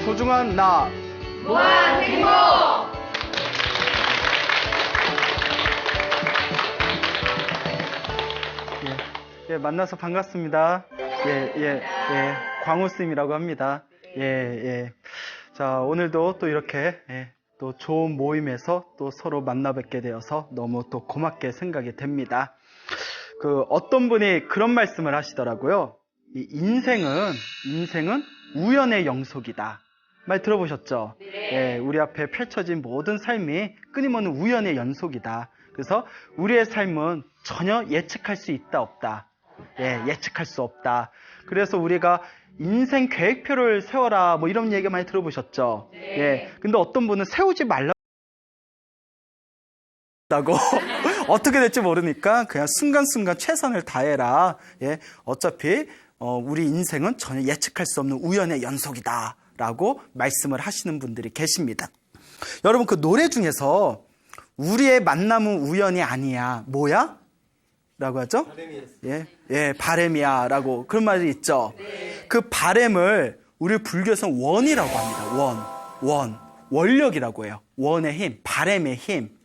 소중한 나. 무한 행복! 만나서 반갑습니다. 광호쌤이라고 합니다. 자, 오늘도 또 이렇게, 또 좋은 모임에서 또 서로 만나 뵙게 되어서 너무 또 고맙게 생각이 됩니다. 어떤 분이 그런 말씀을 하시더라고요. 인생은 우연의 영속이다. 말 들어보셨죠? 네. 우리 앞에 펼쳐진 모든 삶이 끊임없는 우연의 연속이다. 그래서 우리의 삶은 전혀 예측할 수 있다, 없다. 예측할 수 없다. 그래서 우리가 인생 계획표를 세워라, 뭐 이런 얘기 많이 들어보셨죠? 네. 근데 어떤 분은 세우지 말라고 어떻게 될지 모르니까 그냥 순간순간 최선을 다해라. 어차피 우리 인생은 전혀 예측할 수 없는 우연의 연속이다 라고 말씀을 하시는 분들이 계십니다. 여러분, 그 노래 중에서 우리의 만남은 우연이 아니야, 뭐야? 라고 하죠? 바램이야 라고 그런 말이 있죠. 그 바램을 우리 불교에서는 원이라고 합니다. 원력이라고 해요. 원의 힘, 바램의 힘.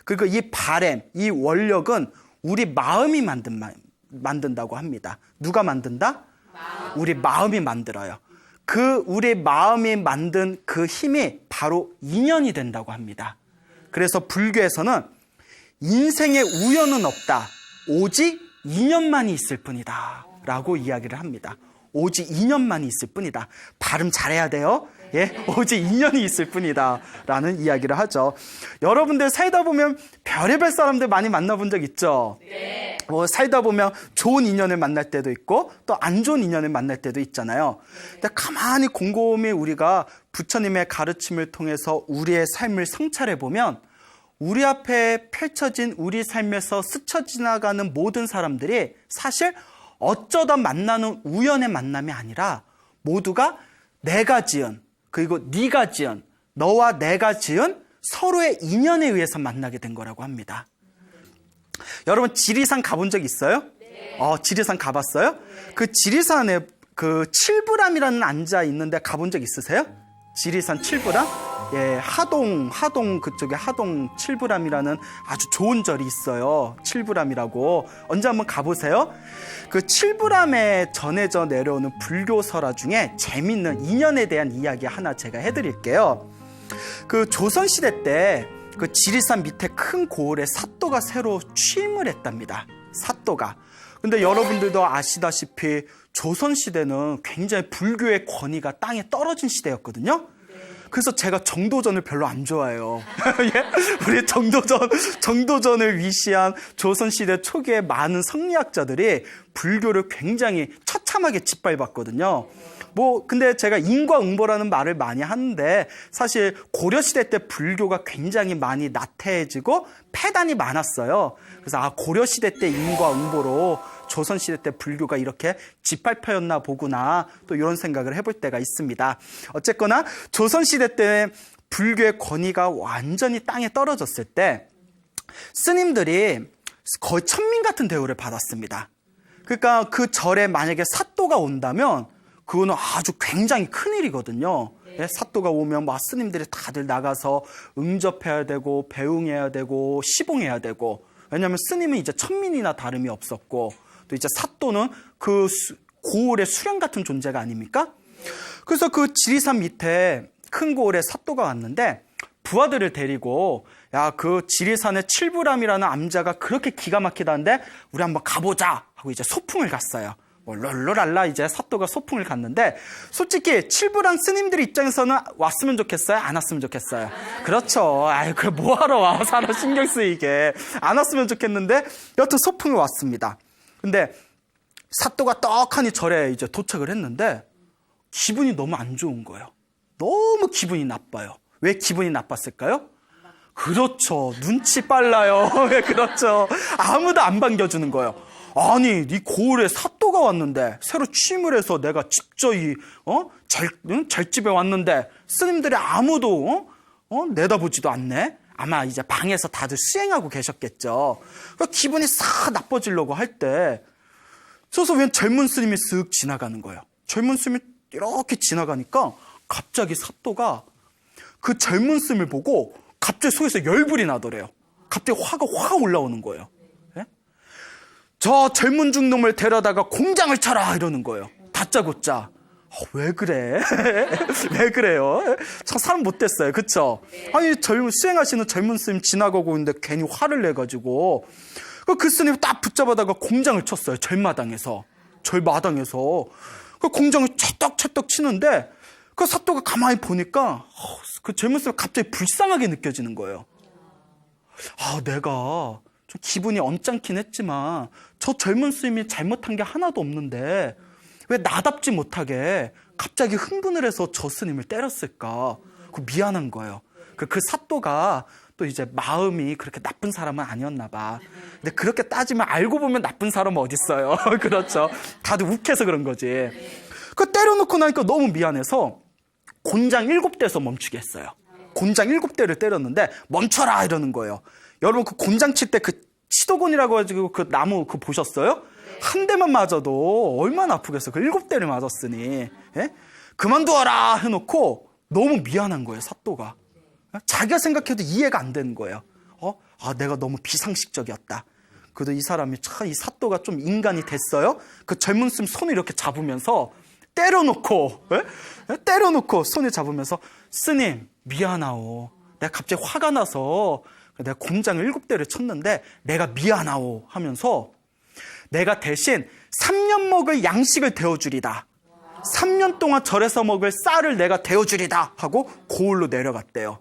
그리고 이 바램, 이 원력은 우리 마음이 만든다고 합니다. 누가 만든다? 우리 마음이 만들어요. 우리 마음이 만든 그 힘이 바로 인연이 된다고 합니다. 그래서 불교에서는 인생에 우연은 없다. 오직 인연만이 있을 뿐이다 라고 이야기를 합니다. 오직 인연만이 있을 뿐이다. 발음 잘해야 돼요. 오직 인연이 있을 뿐이다 라는 이야기를 하죠. 여러분들 살다 보면 별의별 사람들 많이 만나본 적 있죠? 네. 살다 보면 좋은 인연을 만날 때도 있고 또 안 좋은 인연을 만날 때도 있잖아요. 근데 가만히 곰곰이 우리가 부처님의 가르침을 통해서 우리의 삶을 성찰해 보면 우리 앞에 펼쳐진 우리 삶에서 스쳐 지나가는 모든 사람들이 사실 어쩌다 만나는 우연의 만남이 아니라 모두가 내가 지은, 그리고 네가 지은, 너와 내가 지은 서로의 인연에 의해서 만나게 된 거라고 합니다. 여러분, 지리산 가본 적 있어요? 네. 지리산 가봤어요? 네. 그 지리산에 칠부람이라는 안자 있는데 가본 적 있으세요? 지리산 칠부람? 하동 그쪽에 하동 칠부람이라는 아주 좋은 절이 있어요. 칠부람이라고. 언제 한번 가보세요. 그 칠부람에 전해져 내려오는 불교설화 중에 재밌는 인연에 대한 이야기 하나 제가 해드릴게요. 그 조선시대 때 그 지리산 밑에 큰 고을에 사또가 새로 취임을 했답니다. 사또가. 근데 여러분들도 아시다시피 조선시대는 굉장히 불교의 권위가 땅에 떨어진 시대였거든요. 그래서 제가 정도전을 별로 안 좋아해요. 우리 정도전을 위시한 조선시대 초기에 많은 성리학자들이 불교를 굉장히 처참하게 짓밟았거든요. 근데 제가 인과응보라는 말을 많이 하는데 사실 고려시대 때 불교가 굉장히 많이 나태해지고 폐단이 많았어요. 그래서 고려시대 때 인과응보로 조선시대 때 불교가 이렇게 짓밟혀였나 보구나 또 이런 생각을 해볼 때가 있습니다. 어쨌거나 조선시대 때 불교의 권위가 완전히 땅에 떨어졌을 때 스님들이 거의 천민 같은 대우를 받았습니다. 그러니까 그 절에 만약에 사또가 온다면 그거는 아주 굉장히 큰일이거든요. 사또가 오면 스님들이 다들 나가서 응접해야 되고 배웅해야 되고 시봉해야 되고, 왜냐하면 스님은 이제 천민이나 다름이 없었고 또 이제 사또는 그 고을의 수령 같은 존재가 아닙니까? 그래서 그 지리산 밑에 큰 고을에 사또가 왔는데 부하들을 데리고 그 지리산의 칠부람이라는 암자가 그렇게 기가 막히다는데 우리 한번 가보자 하고 이제 소풍을 갔어요. 롤롤랄라 이제 사또가 소풍을 갔는데 솔직히 칠부람 스님들 입장에서는 왔으면 좋겠어요? 안 왔으면 좋겠어요? 그렇죠. 그래 뭐하러 와? 사람 신경 쓰이게. 안 왔으면 좋겠는데 여튼 소풍을 왔습니다. 근데 사또가 떡하니 절에 이제 도착을 했는데 기분이 너무 안 좋은 거예요. 너무 기분이 나빠요. 왜 기분이 나빴을까요? 그렇죠. 눈치 빨라요. 그렇죠. 아무도 안 반겨주는 거예요. 아니, 네 고을에 사또가 왔는데 새로 취임을 해서 내가 직접 절집에 왔는데 스님들이 아무도 내다보지도 않네. 아마 이제 방에서 다들 수행하고 계셨겠죠. 기분이 싹 나빠지려고 할 때 저서 웬 젊은 스님이 쓱 지나가는 거예요. 젊은 스님이 이렇게 지나가니까 갑자기 사또가 그 젊은 스님을 보고 갑자기 속에서 열불이 나더래요. 갑자기 화가 확 올라오는 거예요. 예? 저 젊은 중놈을 데려다가 공장을 쳐라 이러는 거예요. 다짜고짜. 왜 그래? 왜 그래요? 참 사람 못됐어요. 그쵸? 아니 수행하시는 젊은 스님 지나가고 있는데 괜히 화를 내가지고 그 스님이 딱 붙잡아다가 공장을 쳤어요. 절마당에서. 그 공장을 채떡채떡 치는데 그 사또가 가만히 보니까 그 젊은 스님이 갑자기 불쌍하게 느껴지는 거예요. 내가 좀 기분이 언짢긴 했지만 저 젊은 스님이 잘못한 게 하나도 없는데 왜 나답지 못하게 갑자기 흥분을 해서 저 스님을 때렸을까? 미안한 거예요. 그 사또가 또 이제 마음이 그렇게 나쁜 사람은 아니었나 봐. 근데 그렇게 따지면 알고 보면 나쁜 사람은 어딨어요. 그렇죠. 다들 욱해서 그런 거지. 그 때려놓고 나니까 너무 미안해서 곤장 7대에서 멈추게 했어요. 곤장 7대를 때렸는데 멈춰라 이러는 거예요. 여러분 그 곤장 칠 때 그 치도곤이라고 해가지고 그 나무 그거 보셨어요? 한 대만 맞아도 얼마나 아프겠어요. 그 7대를 맞았으니. 예? 그만두어라 해놓고 너무 미안한 거예요. 사또가. 자기가 생각해도 이해가 안 되는 거예요. 내가 너무 비상식적이었다. 그래도 이 사람이 참 이 사또가 좀 인간이 됐어요. 그 젊은 스님 손을 이렇게 잡으면서 때려놓고 손을 잡으면서 스님 미안하오. 내가 갑자기 화가 나서 내가 공장을 7대를 쳤는데 내가 미안하오 하면서 내가 대신 3년 먹을 양식을 데워주리다. 3년 동안 절에서 먹을 쌀을 내가 데워주리다 하고 고을로 내려갔대요.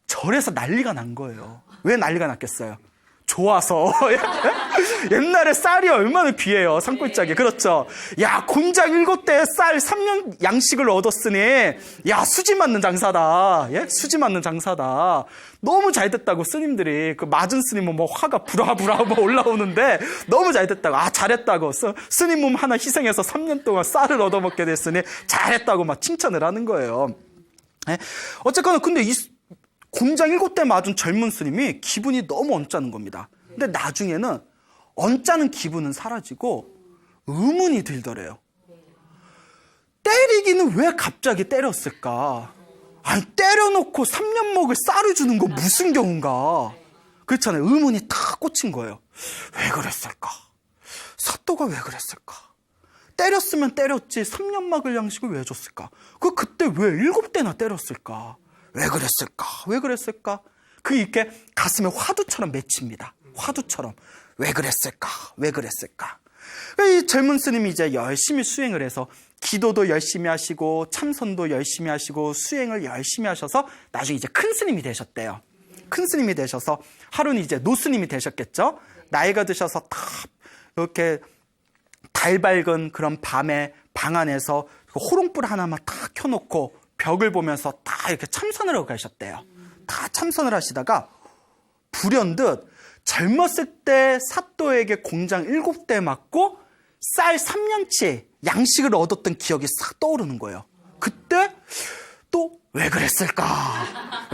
절에서 난리가 난 거예요. 왜 난리가 났겠어요? 좋아서. 옛날에 쌀이 얼마나 귀해요. 산골짜기. 그렇죠. 야, 곤장 7대에 쌀 3년 양식을 얻었으니 야, 수지 맞는 장사다. 예? 수지 맞는 장사다. 너무 잘 됐다고 스님들이 그 맞은 스님은 뭐 화가 부라부라 뭐 올라오는데 너무 잘 됐다고. 잘했다고. 스님 몸 하나 희생해서 3년 동안 쌀을 얻어먹게 됐으니 잘했다고 막 칭찬을 하는 거예요. 예? 어쨌거나 근데 이 곤장 7대 맞은 젊은 스님이 기분이 너무 언짢은 겁니다. 근데 나중에는 언짢은 기분은 사라지고 의문이 들더래요. 때리기는 왜 갑자기 때렸을까? 아니 때려놓고 3년 먹을 쌀을 주는 거 무슨 경우인가? 그렇잖아요. 의문이 탁 꽂힌 거예요. 왜 그랬을까? 사또가 왜 그랬을까? 때렸으면 때렸지 3년 먹을 양식을 왜 줬을까? 그때 왜 7대나 때렸을까? 왜 그랬을까? 이게 가슴에 화두처럼 맺힙니다. 화두처럼. 왜 그랬을까? 이 젊은 스님이 이제 열심히 수행을 해서 기도도 열심히 하시고 참선도 열심히 하시고 수행을 열심히 하셔서 나중에 이제 큰 스님이 되셨대요. 큰 스님이 되셔서 하루는 이제 노스님이 되셨겠죠? 나이가 드셔서 다 이렇게 달 밝은 그런 밤에 방 안에서 호롱불 하나만 딱 켜놓고 벽을 보면서 다 이렇게 참선을 하고 가셨대요. 다 참선을 하시다가 불현듯 젊었을 때 사또에게 공장 7대 맞고 쌀 3년치 양식을 얻었던 기억이 싹 떠오르는 거예요. 그때 또 왜 그랬을까?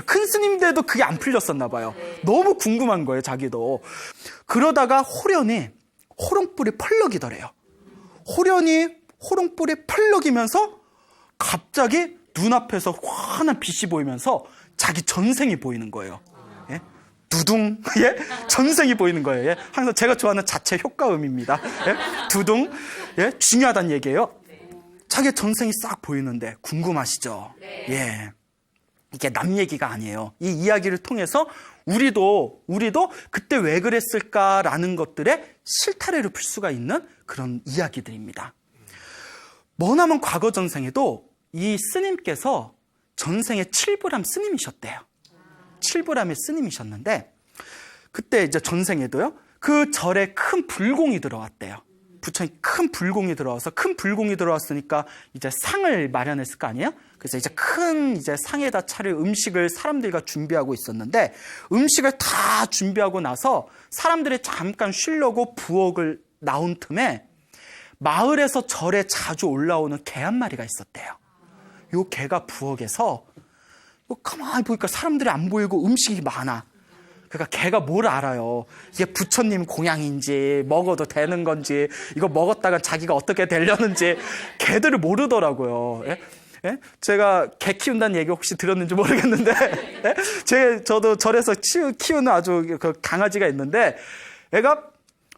큰 스님들도 그게 안 풀렸었나 봐요. 너무 궁금한 거예요, 자기도. 그러다가 호련히 호롱불이 펄럭이더래요. 호롱불이 펄럭이면서 갑자기 눈앞에서 환한 빛이 보이면서 자기 전생이 보이는 거예요. 예? 두둥. 예? 전생이 보이는 거예요. 예? 항상 제가 좋아하는 자체 효과음입니다. 예? 두둥. 예? 중요하다는 얘기예요. 자기 전생이 싹 보이는데 궁금하시죠? 예. 이게 남 얘기가 아니에요. 이 이야기를 통해서 우리도 그때 왜 그랬을까라는 것들의 실타래를 풀 수가 있는 그런 이야기들입니다. 머나먼 과거 전생에도 이 스님께서 전생에 칠부람 스님이셨대요. 칠부람의 스님이셨는데 그때 이제 전생에도요. 그 절에 큰 불공이 들어왔대요. 부처님 큰 불공이 들어와서 큰 불공이 들어왔으니까 이제 상을 마련했을 거 아니에요? 그래서 이제 큰 이제 상에다 차릴 음식을 사람들과 준비하고 있었는데 음식을 다 준비하고 나서 사람들이 잠깐 쉬려고 부엌을 나온 틈에 마을에서 절에 자주 올라오는 개 한 마리가 있었대요. 요 개가 부엌에서 가만히 보니까 사람들이 안 보이고 음식이 많아. 그러니까 개가 뭘 알아요? 이게 부처님 공양인지 먹어도 되는 건지 이거 먹었다가 자기가 어떻게 되려는지 개들을 모르더라고요. 예? 예? 제가 개 키운다는 얘기 혹시 들었는지 모르겠는데 예? 저도 절에서 키우는 아주 그 강아지가 있는데 애가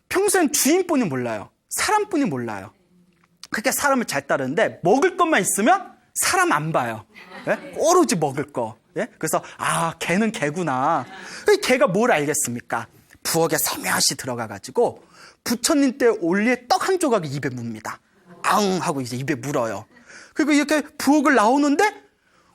평소엔 주인뿐이 몰라요. 사람뿐이 몰라요. 그렇게 사람을 잘 따르는데 먹을 것만 있으면 사람 안 봐요. 예? 오로지 먹을 거. 예? 그래서 개는 개구나. 개가 뭘 알겠습니까? 부엌에 살며시 들어가가지고 부처님 때 올릴 떡 한 조각을 입에 묻니다. 앙 하고 이제 입에 물어요. 그리고 이렇게 부엌을 나오는데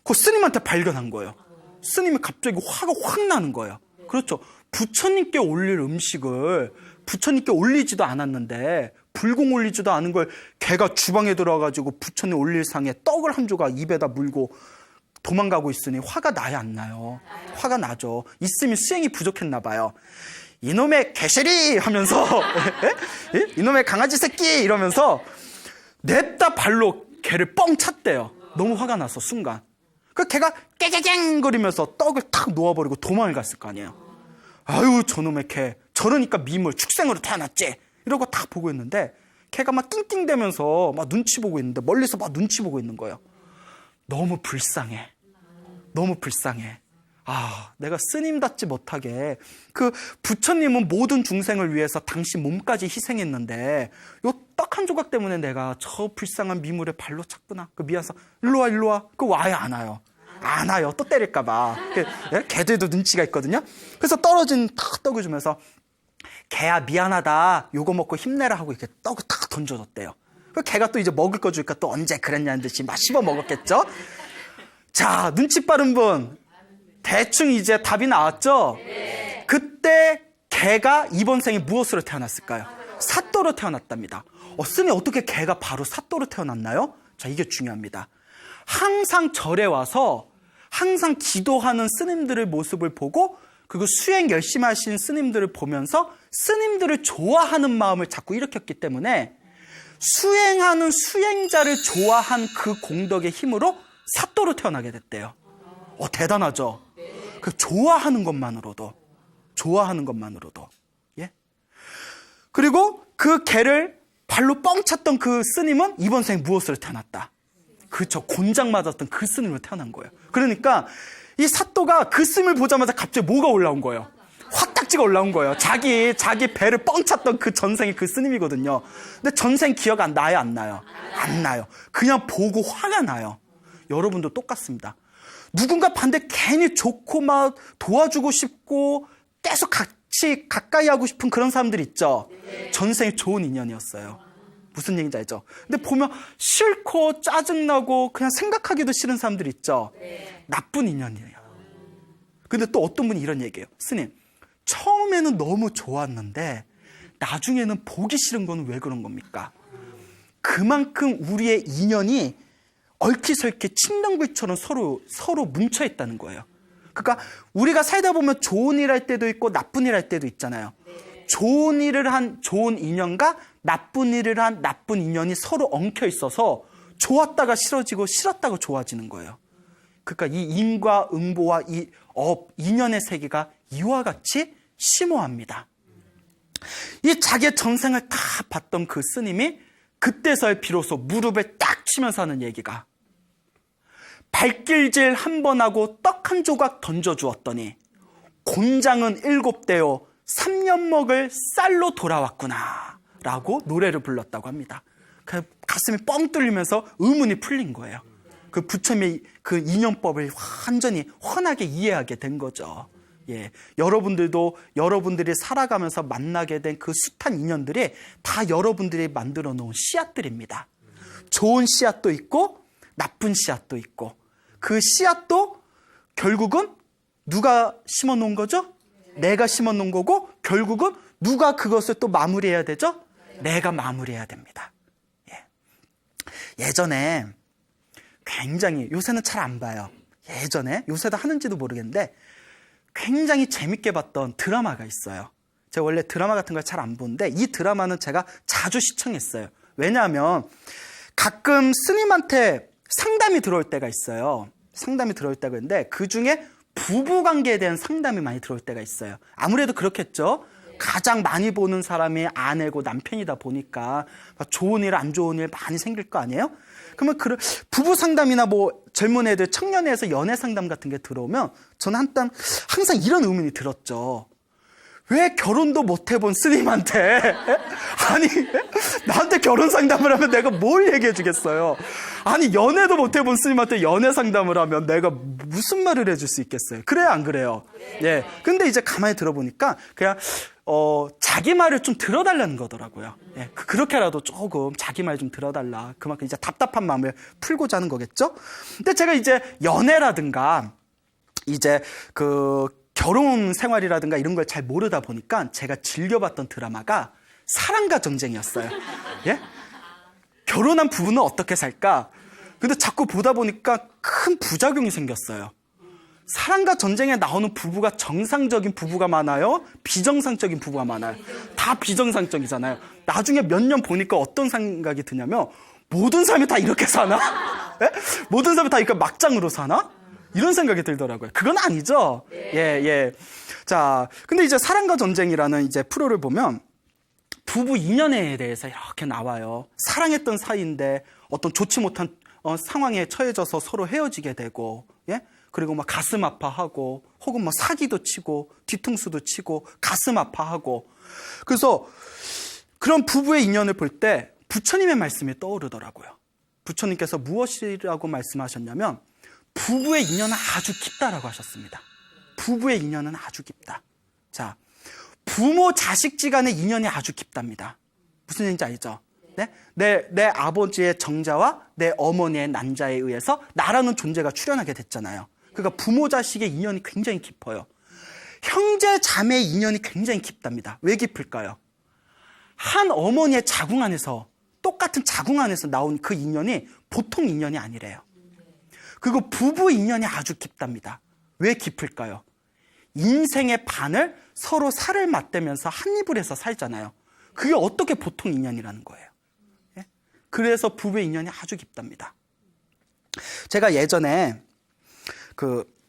그 스님한테 발견한 거예요. 스님이 갑자기 화가 확 나는 거예요. 그렇죠. 부처님께 올릴 음식을 부처님께 올리지도 않았는데 불공 올리지도 않은 걸 걔가 주방에 들어와가지고 부처님 올릴 상에 떡을 한 조각 입에다 물고 도망가고 있으니 화가 나야 안 나요? 화가 나죠. 있으면 수행이 부족했나 봐요. 이놈의 개시리 하면서 이놈의 강아지 새끼 이러면서 냅다 발로 개를 뻥 찼대요. 너무 화가 나서 순간. 그 개가 깨갱갱 거리면서 떡을 탁 놓아버리고 도망을 갔을 거 아니에요. 아유 저놈의 개 저러니까 미물 축생으로 태어났지 이러고 딱 보고 있는데 개가 막 낑낑대면서 막 눈치 보고 있는데 멀리서 막 눈치 보고 있는 거예요. 너무 불쌍해. 너무 불쌍해. 내가 스님답지 못하게 그 부처님은 모든 중생을 위해서 당신 몸까지 희생했는데 요 떡 한 조각 때문에 내가 저 불쌍한 미물에 발로 찼구나. 그 미안해서 일로 와. 그 와요 안 와요? 안 와요. 또 때릴까 봐. 개들도 눈치가 있거든요. 그래서 떨어진 떡을 주면서 개야 미안하다. 요거 먹고 힘내라 하고 이렇게 떡을 탁 던져줬대요. 그 개가 또 이제 먹을 거 주니까 또 언제 그랬냐는 듯이 막 씹어 먹었겠죠. 자 눈치 빠른 분 대충 이제 답이 나왔죠? 네. 그때 개가 이번 생에 무엇으로 태어났을까요? 사또로 태어났답니다. 스님 어떻게 개가 바로 사또로 태어났나요? 자 이게 중요합니다. 항상 절에 와서 항상 기도하는 스님들의 모습을 보고 그리고 수행 열심히 하시는 스님들을 보면서 스님들을 좋아하는 마음을 자꾸 일으켰기 때문에 수행하는 수행자를 좋아한 그 공덕의 힘으로 사또로 태어나게 됐대요. 대단하죠? 그 좋아하는 것만으로도 예. 그리고 그 개를 발로 뻥 찼던 그 스님은 이번 생에 무엇으로 태어났다? 그렇죠. 곤장 맞았던 그 스님으로 태어난 거예요. 그러니까 이 사또가 그 스님을 보자마자 갑자기 뭐가 올라온 거예요? 화딱지가 올라온 거예요. 자기 배를 뻥 찼던 그 전생이 그 스님이거든요. 근데 전생 기억 안 나요? 안 나요? 안 나요. 그냥 보고 화가 나요. 여러분도 똑같습니다. 누군가 반대 괜히 좋고 막 도와주고 싶고 계속 같이 가까이 하고 싶은 그런 사람들 있죠. 전생에 좋은 인연이었어요. 무슨 얘기인지 알죠? 근데 보면 싫고 짜증나고 그냥 생각하기도 싫은 사람들 있죠. 나쁜 인연이에요. 근데 또 어떤 분이 이런 얘기해요. 스님, 처음에는 너무 좋았는데 나중에는 보기 싫은 건 왜 그런 겁니까? 그만큼 우리의 인연이 얽히설키 침낭불처럼 서로 뭉쳐있다는 거예요. 그러니까 우리가 살다 보면 좋은 일 할 때도 있고 나쁜 일 할 때도 있잖아요. 좋은 일을 한 좋은 인연과 나쁜 일을 한 나쁜 인연이 서로 엉켜 있어서 좋았다가 싫어지고 싫었다가 좋아지는 거예요. 그러니까 이 인과 응보와 이 인연의 세계가 이와 같이 심오합니다. 이 자기의 전생을 다 봤던 그 스님이 그때서야 비로소 무릎을 딱 치면서 하는 얘기가 발길질 한 번 하고 떡 한 조각 던져주었더니 곤장은 7대요 3년 먹을 쌀로 돌아왔구나 라고 노래를 불렀다고 합니다. 가슴이 뻥 뚫리면서 의문이 풀린 거예요. 그 부처님의 그 인연법을 완전히 훤하게 이해하게 된 거죠. 예, 여러분들이 살아가면서 만나게 된 그 숱한 인연들이 다 여러분들이 만들어 놓은 씨앗들입니다. 좋은 씨앗도 있고 나쁜 씨앗도 있고 그 씨앗도 결국은 누가 심어 놓은 거죠? 내가 심어 놓은 거고 결국은 누가 그것을 또 마무리해야 되죠? 내가 마무리해야 됩니다. 예전에 굉장히 요새는 잘 안 봐요. 예전에 요새도 하는지도 모르겠는데 굉장히 재밌게 봤던 드라마가 있어요. 제가 원래 드라마 같은 걸 잘 안 보는데 이 드라마는 제가 자주 시청했어요. 왜냐하면 가끔 스님한테 상담이 들어올 때가 있어요. 상담이 들어올 때가 있는데 그중에 부부관계에 대한 상담이 많이 들어올 때가 있어요. 아무래도 그렇겠죠. 가장 많이 보는 사람이 아내고 남편이다 보니까 좋은 일, 안 좋은 일 많이 생길 거 아니에요? 그러면 부부 상담이나 뭐 젊은 애들, 청년회에서 연애 상담 같은 게 들어오면 저는 항상 이런 의문이 들었죠. 왜 결혼도 못 해본 스님한테 아니 나한테 결혼 상담을 하면 내가 뭘 얘기해 주겠어요? 아니 연애도 못 해본 스님한테 연애 상담을 하면 내가 무슨 말을 해줄 수 있겠어요? 그래요, 안 그래요? 예. 근데 이제 가만히 들어보니까 그냥 자기 말을 좀 들어달라는 거더라고요. 예. 그렇게라도 조금 자기 말 좀 들어달라. 그만큼 이제 답답한 마음을 풀고자 하는 거겠죠? 근데 제가 이제 연애라든가 이제 결혼 생활이라든가 이런 걸 잘 모르다 보니까 제가 즐겨봤던 드라마가 사랑과 전쟁이었어요. 예? 결혼한 부부는 어떻게 살까? 근데 자꾸 보다 보니까 큰 부작용이 생겼어요. 사랑과 전쟁에 나오는 부부가 정상적인 부부가 많아요? 비정상적인 부부가 많아요? 다 비정상적이잖아요. 나중에 몇 년 보니까 어떤 생각이 드냐면 모든 사람이 다 이렇게 사나? 예? 모든 사람이 다 이렇게 막장으로 사나? 이런 생각이 들더라고요. 그건 아니죠. 예. 자, 근데 이제 사랑과 전쟁이라는 이제 프로를 보면 부부 인연에 대해서 이렇게 나와요. 사랑했던 사이인데 어떤 좋지 못한 상황에 처해져서 서로 헤어지게 되고, 예? 그리고 막 가슴 아파하고, 혹은 뭐 사기도 치고, 뒤통수도 치고, 가슴 아파하고. 그래서 그런 부부의 인연을 볼 때 부처님의 말씀이 떠오르더라고요. 부처님께서 무엇이라고 말씀하셨냐면 부부의 인연은 아주 깊다라고 하셨습니다. 부부의 인연은 아주 깊다. 자, 부모 자식지간의 인연이 아주 깊답니다. 무슨 얘기인지 알죠? 네? 내 아버지의 정자와 내 어머니의 난자에 의해서 나라는 존재가 출현하게 됐잖아요. 그러니까 부모 자식의 인연이 굉장히 깊어요. 형제 자매의 인연이 굉장히 깊답니다. 왜 깊을까요? 한 어머니의 자궁 안에서, 똑같은 자궁 안에서 나온 그 인연이 보통 인연이 아니래요. 그리고 부부 인연이 아주 깊답니다. 왜 깊을까요? 인생의 반을 서로 살을 맞대면서 한 입을 해서 살잖아요. 그게 어떻게 보통 인연이라는 거예요. 예? 그래서 부부의 인연이 아주 깊답니다. 제가 예전에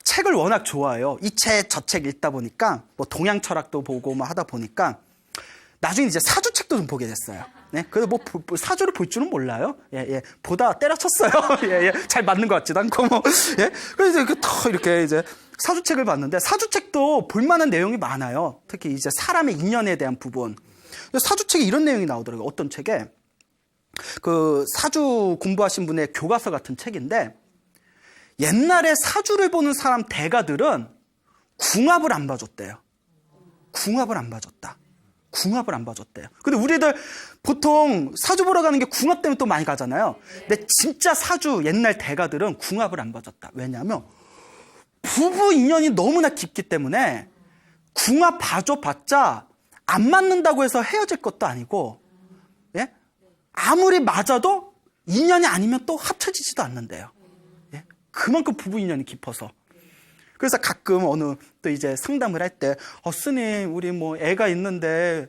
책을 워낙 좋아해요. 이 책, 저 책 읽다 보니까 뭐 동양 철학도 보고 뭐 하다 보니까 나중에 이제 사주책도 좀 보게 됐어요. 네? 그래서 뭐 사주를 볼 줄은 몰라요. 예. 보다 때려쳤어요. 예. 잘 맞는 것 같지도 않고 뭐. 예. 그래서 이렇게 이제 사주책을 봤는데 사주책도 볼만한 내용이 많아요. 특히 이제 사람의 인연에 대한 부분. 사주책에 이런 내용이 나오더라고요. 어떤 책에 사주 공부하신 분의 교과서 같은 책인데 옛날에 사주를 보는 사람 대가들은 궁합을 안 봐줬대요. 궁합을 안 봐줬대요. 근데 우리들 보통 사주 보러 가는 게 궁합 때문에 또 많이 가잖아요. 근데 진짜 사주 옛날 대가들은 궁합을 안 봐줬다. 왜냐하면 부부 인연이 너무나 깊기 때문에 궁합 봐줘봤자 안 맞는다고 해서 헤어질 것도 아니고, 예? 아무리 맞아도 인연이 아니면 또 합쳐지지도 않는데요. 예? 그만큼 부부 인연이 깊어서. 그래서 가끔 또 이제 상담을 할 때, 스님, 우리 뭐 애가 있는데,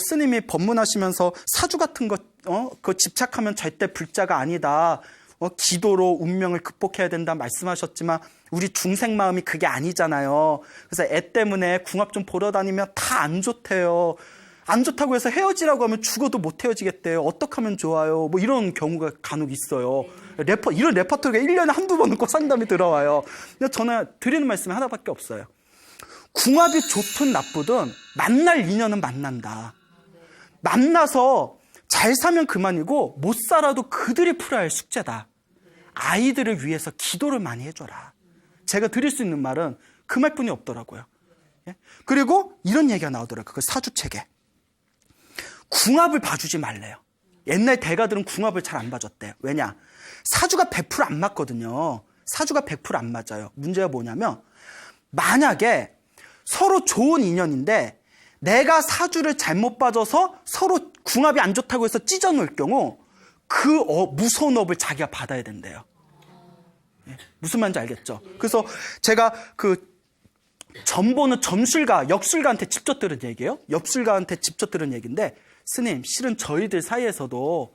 스님이 법문하시면서 사주 같은 거, 그거 집착하면 절대 불자가 아니다. 기도로 운명을 극복해야 된다 말씀하셨지만, 우리 중생 마음이 그게 아니잖아요. 그래서 애 때문에 궁합 좀 보러 다니면 다 안 좋대요. 안 좋다고 해서 헤어지라고 하면 죽어도 못 헤어지겠대요. 어떻게 하면 좋아요? 뭐 이런 경우가 간혹 있어요. 이런 레퍼토리가 1년에 한두 번은 꼭 상담이 들어와요. 저는 드리는 말씀이 하나밖에 없어요. 궁합이 좋든 나쁘든 만날 인연은 만난다. 만나서 잘 사면 그만이고 못 살아도 그들이 풀어야 할 숙제다. 아이들을 위해서 기도를 많이 해줘라. 제가 드릴 수 있는 말은 그 말뿐이 없더라고요. 예? 그리고 이런 얘기가 나오더라고요. 그 사주책에. 궁합을 봐주지 말래요. 옛날 대가들은 궁합을 잘 안 봐줬대요. 왜냐? 사주가 100% 안 맞거든요. 사주가 100% 안 맞아요. 문제가 뭐냐면 만약에 서로 좋은 인연인데 내가 사주를 잘못 봐줘서 서로 궁합이 안 좋다고 해서 찢어놓을 경우 그 무서운 업을 자기가 받아야 된대요. 예, 무슨 말인지 알겠죠? 그래서 제가 점보는 점술가, 역술가한테 직접 들은 얘기예요. 역술가한테 직접 들은 얘기인데 스님, 실은 저희들 사이에서도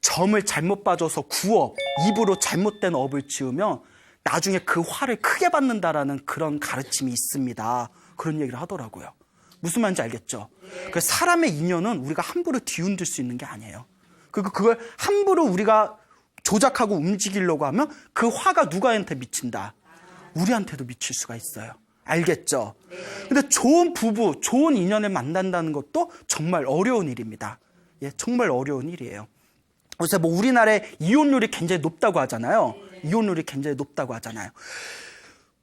점을 잘못 봐줘서 구업, 입으로 잘못된 업을 지으면 나중에 그 화를 크게 받는다라는 그런 가르침이 있습니다. 그런 얘기를 하더라고요. 무슨 말인지 알겠죠? 그 사람의 인연은 우리가 함부로 뒤흔들 수 있는 게 아니에요. 그리고 그걸 함부로 우리가 조작하고 움직이려고 하면 그 화가 누구한테 미친다? 우리한테도 미칠 수가 있어요. 알겠죠? 근데 좋은 부부, 좋은 인연을 만난다는 것도 정말 어려운 일입니다. 예, 정말 어려운 일이에요. 그래서 뭐 우리나라의 이혼율이 굉장히 높다고 하잖아요. 이혼율이 굉장히 높다고 하잖아요.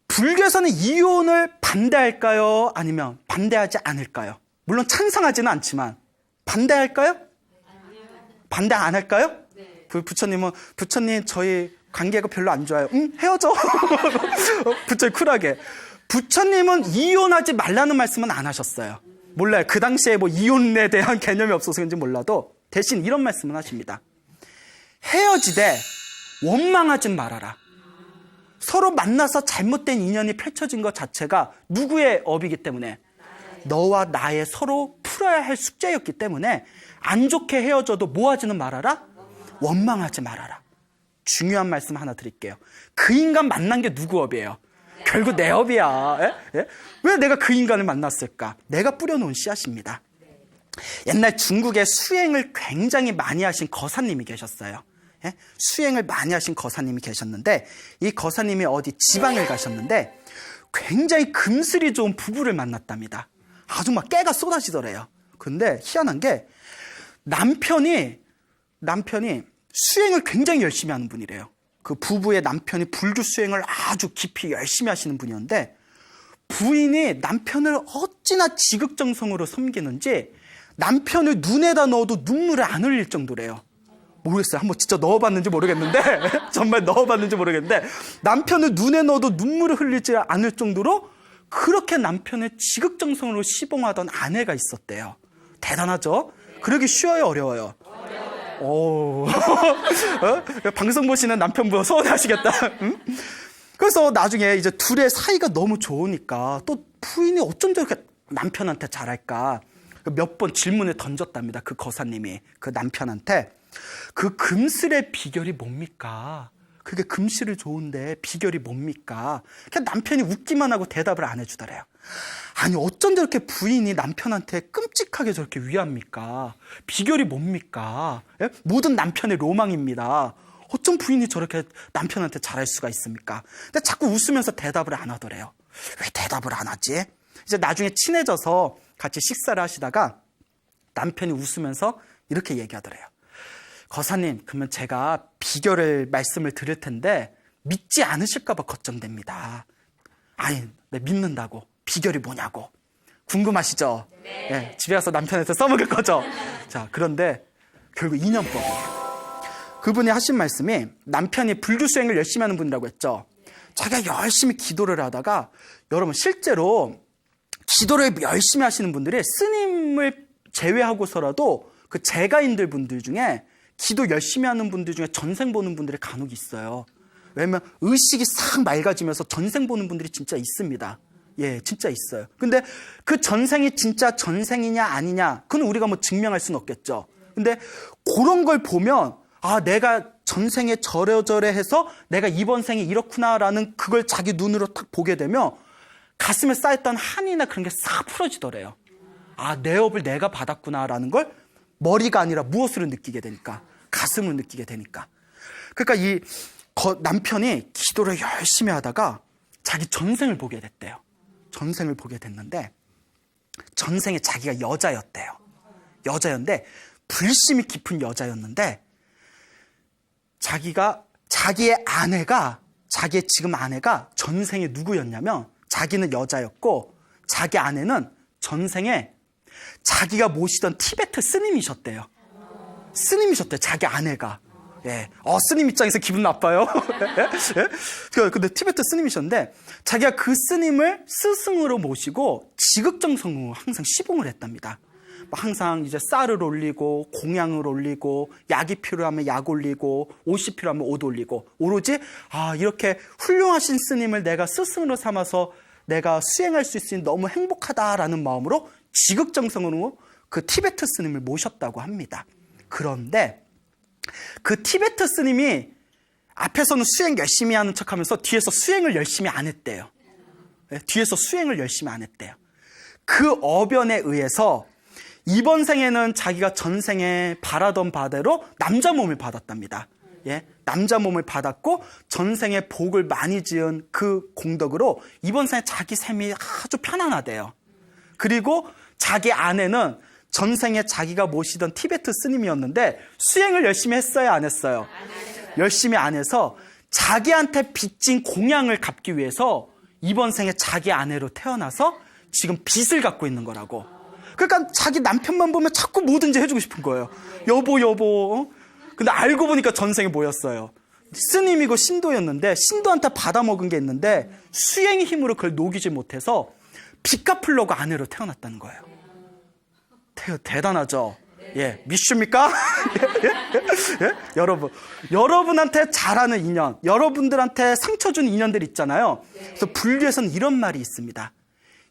불교에서는 이혼을 반대할까요? 아니면 반대하지 않을까요? 물론 찬성하지는 않지만 반대할까요? 반대 안 할까요? 부처님은 부처님 저희 관계가 별로 안 좋아요. 헤어져. 부처님 쿨하게. 부처님은 이혼하지 말라는 말씀은 안 하셨어요. 몰라요. 그 당시에 뭐 이혼에 대한 개념이 없어서 그런지 몰라도 대신 이런 말씀은 하십니다. 헤어지되 원망하지 말아라. 서로 만나서 잘못된 인연이 펼쳐진 것 자체가 누구의 업이기 때문에 너와 나의 서로 풀어야 할 숙제였기 때문에 안 좋게 헤어져도 뭐 하지는 말아라? 원망하지 말아라. 중요한 말씀 하나 드릴게요. 그 인간 만난 게 누구 업이에요? 결국 내 업이야. 예? 왜 내가 그 인간을 만났을까? 내가 뿌려놓은 씨앗입니다. 옛날 중국에 수행을 굉장히 많이 하신 거사님이 계셨어요. 예? 수행을 많이 하신 거사님이 계셨는데 이 거사님이 어디 지방에 가셨는데 굉장히 금슬이 좋은 부부를 만났답니다. 아주 막 깨가 쏟아지더래요. 근데 희한한 게 남편이 수행을 굉장히 열심히 하는 분이래요. 그 부부의 남편이 불교 수행을 아주 깊이 열심히 하시는 분이었는데 부인이 남편을 어찌나 지극정성으로 섬기는지 남편을 눈에다 넣어도 눈물을 안 흘릴 정도래요. 모르겠어요. 한번 진짜 넣어봤는지 모르겠는데 정말 넣어봤는지 모르겠는데 남편을 눈에 넣어도 눈물을 흘리지 않을 정도로 그렇게 남편을 지극정성으로 시봉하던 아내가 있었대요. 대단하죠? 그러기 쉬워요, 어려워요? 오. 방송 보시는 남편분 서운해하시겠다. 응? 그래서 나중에 이제 둘의 사이가 너무 좋으니까 또 부인이 어쩜 저렇게 남편한테 잘할까 몇 번 질문을 던졌답니다. 그 거사님이 그 남편한테 그 금슬의 비결이 뭡니까? 그게 금실이 좋은데 비결이 뭡니까? 그냥 남편이 웃기만 하고 대답을 안 해주더래요. 아니 어쩐 저렇게 부인이 남편한테 끔찍하게 저렇게 위합니까? 비결이 뭡니까? 예? 모든 남편의 로망입니다. 어쩜 부인이 저렇게 남편한테 잘할 수가 있습니까? 근데 자꾸 웃으면서 대답을 안 하더래요. 왜 대답을 안 하지? 이제 나중에 친해져서 같이 식사를 하시다가 남편이 웃으면서 이렇게 얘기하더래요. 거사님, 그러면 제가 비결을 말씀을 드릴 텐데 믿지 않으실까 봐 걱정됩니다. 아니, 네, 믿는다고. 비결이 뭐냐고. 궁금하시죠? 네. 네, 집에 가서 남편한테 써먹을 거죠? 자, 그런데 결국 인연법이에요. 그분이 하신 말씀이 남편이 불교 수행을 열심히 하는 분이라고 했죠. 자기가 열심히 기도를 하다가 여러분 실제로 기도를 열심히 하시는 분들이 스님을 제외하고서라도 그 재가인들 분들 중에 기도 열심히 하는 분들 중에 전생 보는 분들이 간혹 있어요. 왜냐면 의식이 싹 맑아지면서 전생 보는 분들이 진짜 있습니다. 예, 진짜 있어요. 근데 그 전생이 진짜 전생이냐 아니냐 그건 우리가 뭐 증명할 수는 없겠죠. 근데 그런 걸 보면 아, 내가 전생에 저래저래해서 내가 이번 생에 이렇구나라는 그걸 자기 눈으로 딱 보게 되면 가슴에 쌓였던 한이나 그런 게 싹 풀어지더래요. 아, 내 업을 내가 받았구나라는 걸 머리가 아니라 무엇으로 느끼게 되니까 가슴으로 느끼게 되니까. 그러니까 이 남편이 기도를 열심히 하다가 자기 전생을 보게 됐대요. 전생을 보게 됐는데 전생에 자기가 여자였대요. 여자였는데 불심이 깊은 여자였는데 자기의 지금 아내가 전생에 누구였냐면 자기는 여자였고 자기 아내는 전생에 자기가 모시던 티베트 스님이셨대요. 스님이셨대요. 자기 아내가. 예. 스님 입장에서 기분 나빠요. 예? 근데 티베트 스님이셨는데 자기가 그 스님을 스승으로 모시고 지극정성으로 항상 시봉을 했답니다. 항상 이제 쌀을 올리고 공양을 올리고 약이 필요하면 약 올리고 옷이 필요하면 옷 올리고 오로지 이렇게 훌륭하신 스님을 내가 스승으로 삼아서 내가 수행할 수 있으니 너무 행복하다라는 마음으로 지극정성으로 그 티베트 스님을 모셨다고 합니다. 그런데 그 티베트 스님이 앞에서는 수행 열심히 하는 척하면서 뒤에서 수행을 열심히 안 했대요. 뒤에서 수행을 열심히 안 했대요. 그 어변에 의해서 이번 생에는 자기가 전생에 바라던 바대로 남자 몸을 받았답니다. 예, 남자 몸을 받았고 전생에 복을 많이 지은 그 공덕으로 이번 생에 자기 삶이 아주 편안하대요. 그리고 자기 아내는 전생에 자기가 모시던 티베트 스님이었는데 수행을 열심히 했어요, 안 했어요? 열심히 안 해서 자기한테 빚진 공양을 갚기 위해서 이번 생에 자기 아내로 태어나서 지금 빚을 갖고 있는 거라고. 그러니까 자기 남편만 보면 자꾸 뭐든지 해주고 싶은 거예요. 여보, 여보. 근데 알고 보니까 전생에 뭐였어요? 스님이고 신도였는데 신도한테 받아먹은 게 있는데 수행의 힘으로 그걸 녹이지 못해서 빚 갚으려고 아내로 태어났다는 거예요. 대단하죠? 예, 믿습니까? 예? 여러분한테 잘하는 인연, 여러분들한테 상처 준 인연들 있잖아요. 그래서 불교에서는 이런 말이 있습니다.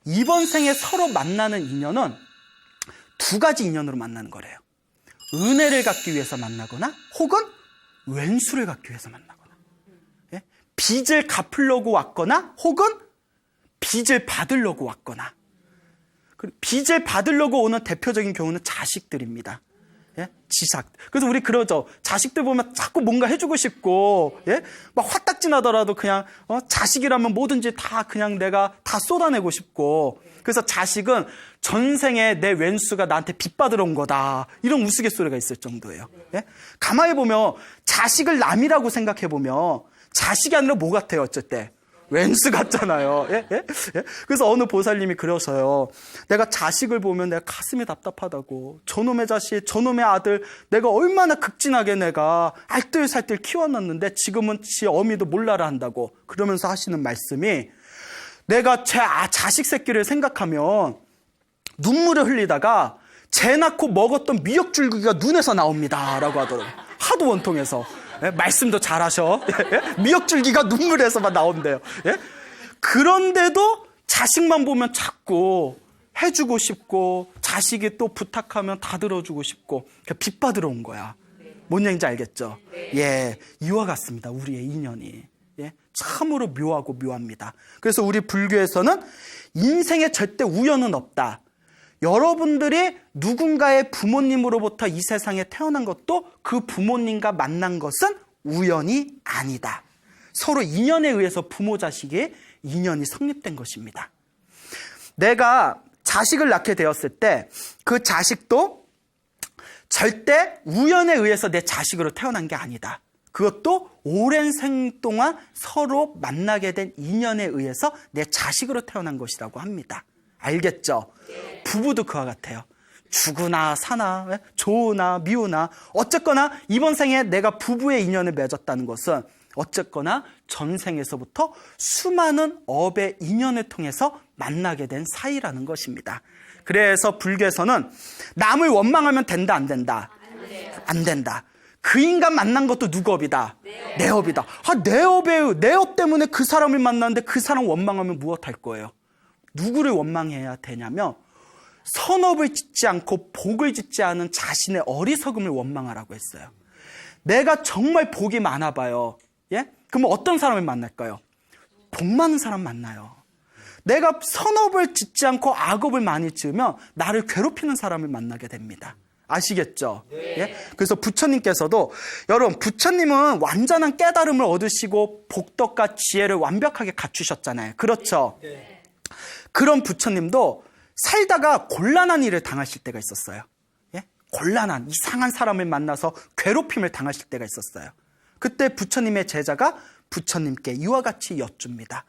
이번 생에 서로 만나는 인연은 두 가지 인연으로 만나는 거래요. 은혜를 갖기 위해서 만나거나 혹은 왼수를 갖기 위해서 만나거나. 예? 빚을 갚으려고 왔거나 혹은 빚을 받으려고 왔거나. 빚을 받으려고 오는 대표적인 경우는 자식들입니다. 예? 지삭. 그래서 우리 그러죠. 자식들 보면 자꾸 뭔가 해주고 싶고, 예? 막 화딱지 나더라도 그냥, 자식이라면 뭐든지 다 그냥 내가 다 쏟아내고 싶고. 그래서 자식은 전생에 내 왼수가 나한테 빚 받으러 온 거다. 이런 우스갯소리가 있을 정도예요. 예? 가만히 보면 자식을 남이라고 생각해 보면 자식이 아니라 뭐 같아요, 어쩔 때? 왼수 같잖아요. 예? 예? 예? 그래서 어느 보살님이 그러셔요. 내가 자식을 보면 내가 가슴이 답답하다고. 저놈의 자식, 저놈의 아들, 내가 얼마나 극진하게 내가 알뜰살뜰 키워놨는데 지금은 지 어미도 몰라라 한다고. 그러면서 하시는 말씀이 내가 제 자식 새끼를 생각하면 눈물을 흘리다가 재 낳고 먹었던 미역줄기가 눈에서 나옵니다. 라고 하더라고요. 하도 원통해서. 예? 말씀도 잘하셔. 예? 미역줄기가 눈물에서만 나온대요. 예? 그런데도 자식만 보면 자꾸 해주고 싶고 자식이 또 부탁하면 다 들어주고 싶고 빚 받으러 온 거야. 뭔 얘기인지 알겠죠? 예, 이와 같습니다. 우리의 인연이. 예? 참으로 묘하고 묘합니다. 그래서 우리 불교에서는 인생에 절대 우연은 없다. 여러분들이 누군가의 부모님으로부터 이 세상에 태어난 것도 그 부모님과 만난 것은 우연이 아니다. 서로 인연에 의해서 부모 자식의 인연이 성립된 것입니다. 내가 자식을 낳게 되었을 때 그 자식도 절대 우연에 의해서 내 자식으로 태어난 게 아니다. 그것도 오랜 생 동안 서로 만나게 된 인연에 의해서 내 자식으로 태어난 것이라고 합니다. 알겠죠? 부부도 그와 같아요. 죽으나 사나 좋으나 미우나 어쨌거나 이번 생에 내가 부부의 인연을 맺었다는 것은 어쨌거나 전생에서부터 수많은 업의 인연을 통해서 만나게 된 사이라는 것입니다. 그래서 불교에서는 남을 원망하면 된다 안 된다? 안 된다. 그 인간 만난 것도 누구 업이다? 내 업이다. 내 업 때문에 그 사람을 만났는데 그 사람 원망하면 무엇할 거예요? 누구를 원망해야 되냐면 선업을 짓지 않고 복을 짓지 않은 자신의 어리석음을 원망하라고 했어요. 내가 정말 복이 많아 봐요. 예? 그러면 어떤 사람을 만날까요? 복 많은 사람 만나요. 내가 선업을 짓지 않고 악업을 많이 지으면 나를 괴롭히는 사람을 만나게 됩니다. 아시겠죠? 예? 그래서 부처님께서도 여러분 부처님은 완전한 깨달음을 얻으시고 복덕과 지혜를 완벽하게 갖추셨잖아요. 그렇죠? 그런 부처님도 살다가 곤란한 일을 당하실 때가 있었어요. 예? 곤란한 이상한 사람을 만나서 괴롭힘을 당하실 때가 있었어요. 그때 부처님의 제자가 부처님께 이와 같이 여쭙니다.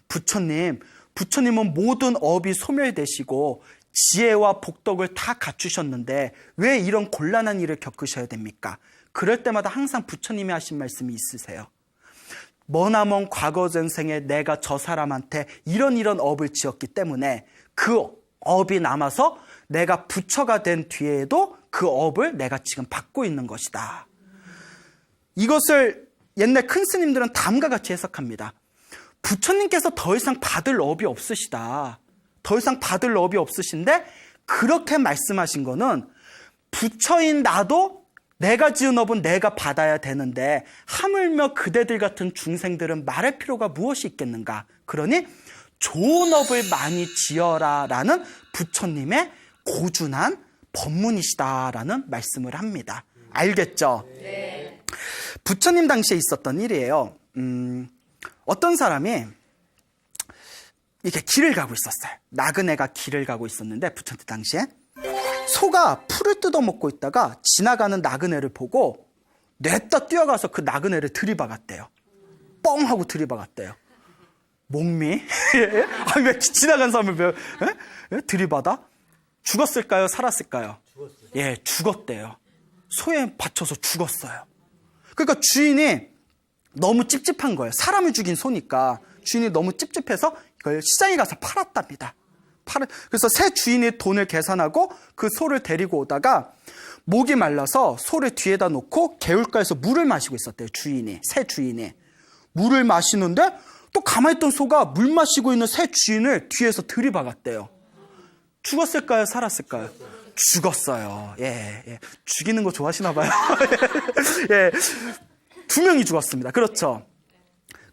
부처님은 모든 업이 소멸되시고 지혜와 복덕을 다 갖추셨는데 왜 이런 곤란한 일을 겪으셔야 됩니까? 그럴 때마다 항상 부처님이 하신 말씀이 있으세요. 머나먼 과거 전생에 내가 저 사람한테 이런 업을 지었기 때문에 그 업이 남아서 내가 부처가 된 뒤에도 그 업을 내가 지금 받고 있는 것이다. 이것을 옛날 큰 스님들은 다음과 같이 해석합니다. 부처님께서 더 이상 받을 업이 없으시다. 더 이상 받을 업이 없으신데 그렇게 말씀하신 거는 부처인 나도 내가 지은 업은 내가 받아야 되는데 하물며 그대들 같은 중생들은 말할 필요가 무엇이 있겠는가. 그러니 좋은 업을 많이 지어라라는 부처님의 고준한 법문이시다라는 말씀을 합니다. 알겠죠? 네. 부처님 당시에 있었던 일이에요. 어떤 사람이 이렇게 길을 가고 있었어요. 나그네가 길을 가고 있었는데 부처님 당시에 소가 풀을 뜯어먹고 있다가 지나가는 나그네를 보고 냈다 뛰어가서 그 나그네를 들이박았대요. 뻥 하고 들이박았대요. 목미? 아니, 왜 지나간 사람을 왜 들이받아? 죽었을까요? 살았을까요? 죽었어요. 예, 죽었대요. 소에 받쳐서 죽었어요. 그러니까 주인이 너무 찝찝한 거예요. 사람을 죽인 소니까 주인이 너무 찝찝해서 이걸 시장에 가서 팔았답니다. 그래서 새 주인이 돈을 계산하고 그 소를 데리고 오다가 목이 말라서 소를 뒤에다 놓고 개울가에서 물을 마시고 있었대요. 새 주인이. 물을 마시는데 또 가만히 있던 소가 물 마시고 있는 새 주인을 뒤에서 들이박았대요. 죽었을까요? 살았을까요? 죽었어요. 예. 죽이는 거 좋아하시나 봐요. 예. 2명이 죽었습니다. 그렇죠.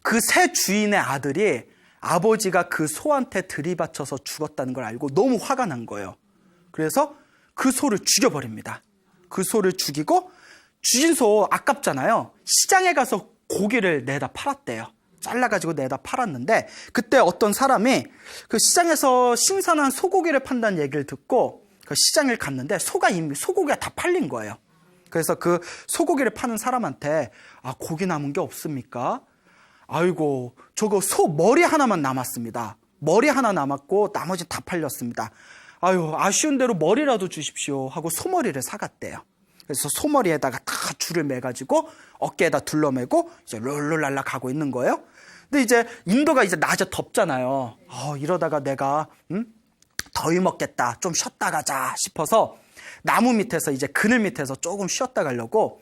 그 새 주인의 아들이 아버지가 그 소한테 들이받쳐서 죽었다는 걸 알고 너무 화가 난 거예요. 그래서 그 소를 죽여버립니다. 그 소를 죽이고 죽인 소 아깝잖아요. 시장에 가서 고기를 내다 팔았대요. 잘라가지고 내다 팔았는데 그때 어떤 사람이 그 시장에서 신선한 소고기를 판다는 얘기를 듣고 그 시장을 갔는데 소고기가 다 팔린 거예요. 그래서 그 소고기를 파는 사람한테 고기 남은 게 없습니까? 아이고, 저거 소 머리 하나만 남았습니다. 머리 하나 남았고 나머지 다 팔렸습니다. 아유, 아쉬운 대로 머리라도 주십시오 하고 소머리를 사갔대요. 그래서 소머리에다가 다 줄을 매가지고 어깨에다 둘러매고 이제 롤롤랄라 가고 있는 거예요. 근데 이제 인도가 이제 낮에 덥잖아요. 이러다가 내가 더위 먹겠다. 좀 쉬었다 가자 싶어서 나무 밑에서 이제 그늘 밑에서 조금 쉬었다 가려고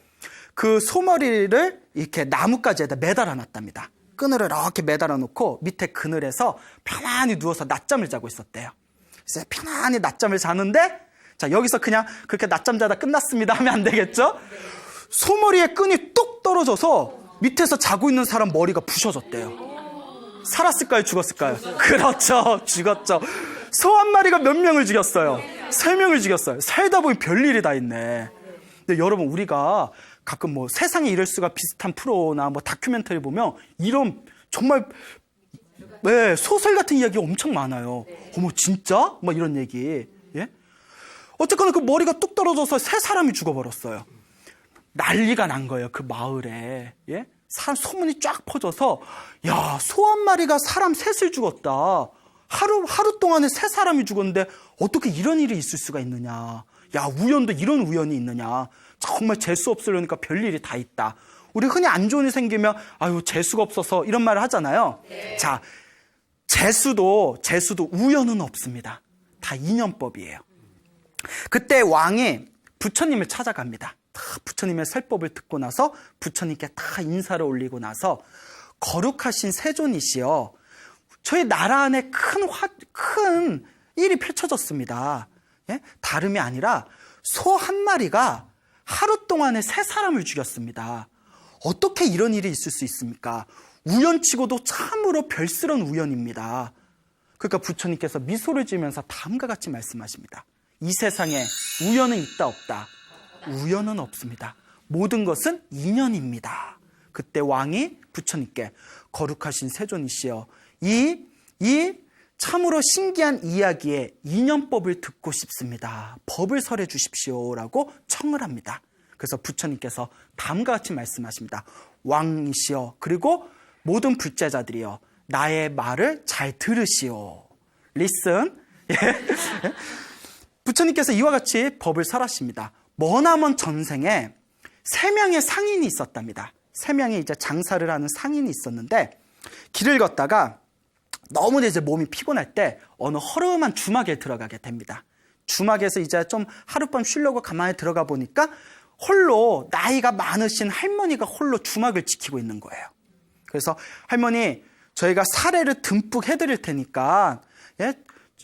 그 소머리를 이렇게 나뭇가지에다 매달아 놨답니다. 끈을 이렇게 매달아 놓고 밑에 그늘에서 편안히 누워서 낮잠을 자고 있었대요. 그래서 편안히 낮잠을 자는데 자, 여기서 그냥 그렇게 낮잠 자다 끝났습니다 하면 안 되겠죠? 소머리에 끈이 뚝 떨어져서 밑에서 자고 있는 사람 머리가 부셔졌대요. 살았을까요? 죽었을까요? 그렇죠. 죽었죠. 소 한 마리가 몇 명을 죽였어요? 3명을 죽였어요. 살다 보니 별일이 다 있네. 근데 여러분, 우리가 가끔 뭐 세상에 이럴 수가 비슷한 프로나 뭐 다큐멘터리 보면 이런 정말 소설 같은 이야기 엄청 많아요. 어머, 진짜? 막 이런 얘기. 예? 어쨌거나 그 머리가 뚝 떨어져서 3사람이 죽어버렸어요. 난리가 난 거예요, 그 마을에. 예? 소문이 쫙 퍼져서, 야, 소 한 마리가 사람 3을 죽었다. 하루 동안에 3사람이 죽었는데 어떻게 이런 일이 있을 수가 있느냐. 야, 우연도 이런 우연이 있느냐. 정말 재수 없으려니까 별일이 다 있다. 우리 흔히 안 좋은 일이 생기면, 아유, 재수가 없어서 이런 말을 하잖아요. 네. 자, 재수도 우연은 없습니다. 다 인연법이에요. 그때 왕이 부처님을 찾아갑니다. 부처님의 설법을 듣고 나서 부처님께 다 인사를 올리고 나서 거룩하신 세존이시여, 저희 나라 안에 큰 일이 펼쳐졌습니다. 예? 다름이 아니라 소 한 마리가 하루 동안에 3사람을 죽였습니다. 어떻게 이런 일이 있을 수 있습니까? 우연치고도 참으로 별스런 우연입니다. 그러니까 부처님께서 미소를 지으면서 다음과 같이 말씀하십니다. 이 세상에 우연은 있다 없다. 우연은 없습니다. 모든 것은 인연입니다. 그때 왕이 부처님께 거룩하신 세존이시여, 이 참으로 신기한 이야기에 인연법을 듣고 싶습니다. 법을 설해 주십시오라고 청을 합니다. 그래서 부처님께서 다음과 같이 말씀하십니다. 왕이시여, 그리고 모든 불제자들이여, 나의 말을 잘 들으시오. Listen. 부처님께서 이와 같이 법을 설하십니다. 머나먼 전생에 3명의 상인이 있었답니다. 3명이 이제 장사를 하는 상인이 있었는데 길을 걷다가 너무 이제 몸이 피곤할 때 어느 허름한 주막에 들어가게 됩니다. 주막에서 이제 좀 하룻밤 쉬려고 가만히 들어가 보니까 홀로 나이가 많으신 할머니가 홀로 주막을 지키고 있는 거예요. 그래서 할머니, 저희가 사례를 듬뿍 해드릴 테니까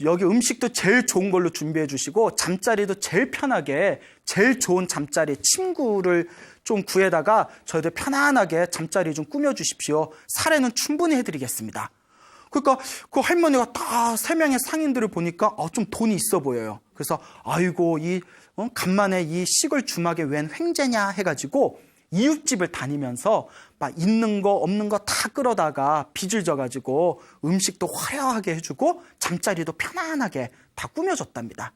여기 음식도 제일 좋은 걸로 준비해 주시고 잠자리도 제일 편하게 제일 좋은 잠자리 침구를 좀 구해다가 저희들 편안하게 잠자리 좀 꾸며주십시오. 사례는 충분히 해드리겠습니다. 그러니까 그 할머니가 다 3명의 상인들을 보니까 좀 돈이 있어 보여요. 그래서 아이고 간만에 이 시골 주막에 웬 횡재냐 해가지고 이웃집을 다니면서 막 있는 거 없는 거 다 끌어다가 빚을 져가지고 음식도 화려하게 해주고 잠자리도 편안하게 다 꾸며줬답니다.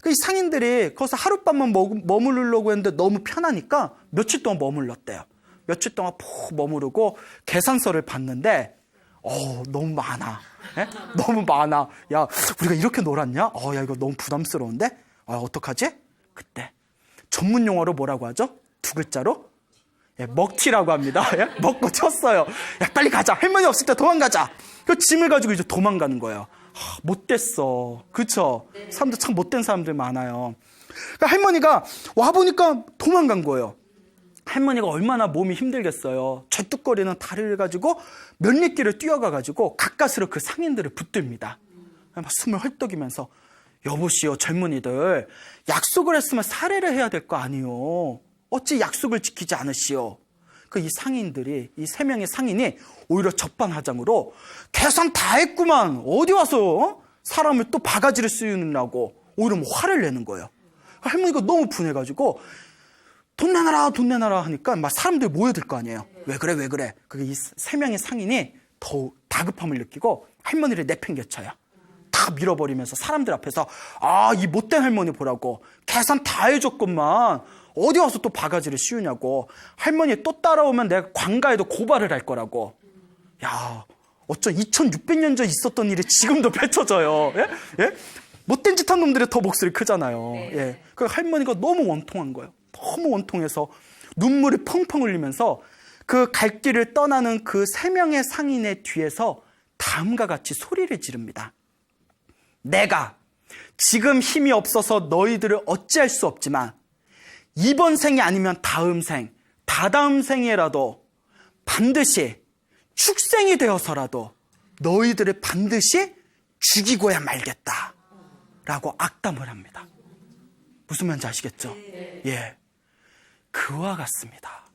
이 상인들이 거기서 하룻밤만 머무르려고 했는데 너무 편하니까 며칠 동안 머물렀대요. 며칠 동안 푹 머무르고 계산서를 봤는데 너무 많아. 예? 너무 많아. 야, 우리가 이렇게 놀았냐? 야, 이거 너무 부담스러운데? 어떡하지? 그때 전문 용어로 뭐라고 하죠? 2글자로? 예, 먹튀라고 합니다. 예? 먹고 튀었어요. 야, 빨리 가자. 할머니 없을 때 도망가자. 그 짐을 가지고 이제 도망가는 거예요. 못됐어. 그쵸? 사람들 참 못된 사람들 많아요. 그러니까 할머니가 와보니까 도망간 거예요. 할머니가 얼마나 몸이 힘들겠어요. 쨉뚝거리는 다리를 가지고 몇 리길을 뛰어가가지고 가까스로 그 상인들을 붙듭니다. 막 숨을 헐떡이면서 여보시오 젊은이들 약속을 했으면 살해를 해야 될 거 아니요. 어찌 약속을 지키지 않으시오. 이 상인들이 이 3명의 상인이 오히려 적반하장으로 계산 다 했구만. 어디 와서 사람을 또 바가지를 씌우느라고 오히려 화를 내는 거예요. 할머니가 너무 분해가지고 돈 내놔라 돈 내놔라 하니까 막 사람들이 모여들 거 아니에요. 왜 그래. 이 3명의 상인이 더 다급함을 느끼고 할머니를 내팽개쳐요. 다 밀어버리면서 사람들 앞에서 이 못된 할머니 보라고 계산 다 해줬건만 어디 와서 또 바가지를 씌우냐고. 할머니 또 따라오면 내가 관가에도 고발을 할 거라고. 야, 어쩜 2600년 전 있었던 일이 지금도 펼쳐져요. 예? 못된 짓 한 놈들이 더 목소리 크잖아요. 예. 그 할머니가 너무 원통한 거예요. 너무 원통해서 눈물이 펑펑 흘리면서 그 갈 길을 떠나는 그 3명의 상인의 뒤에서 다음과 같이 소리를 지릅니다. 내가 지금 힘이 없어서 너희들을 어찌할 수 없지만 이번 생이 아니면 다음 생, 다다음 생이라도 반드시 축생이 되어서라도 너희들을 반드시 죽이고야 말겠다 라고 악담을 합니다. 무슨 말인지 아시겠죠? 예, 그와 같습니다.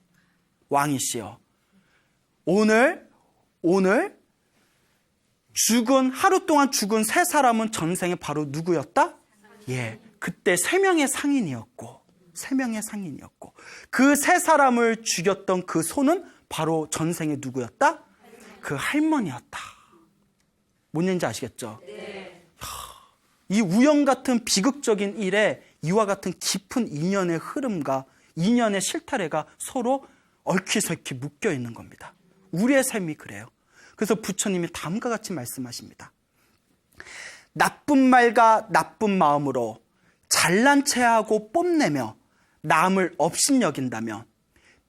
왕이시여, 오늘 하루 동안 죽은 3사람은 전생에 바로 누구였다? 예, 그때 3명의 상인이었고 그 3사람을 죽였던 그 손은 바로 전생에 누구였다? 그 할머니였다. 뭔 얘기인지 아시겠죠? 이 우연 같은 비극적인 일에 이와 같은 깊은 인연의 흐름과 인연의 실타래가 서로 얽히설키 묶여 있는 겁니다. 우리의 삶이 그래요. 그래서 부처님이 다음과 같이 말씀하십니다. 나쁜 말과 나쁜 마음으로 잘난 체하고 뽐내며 남을 업신여긴다면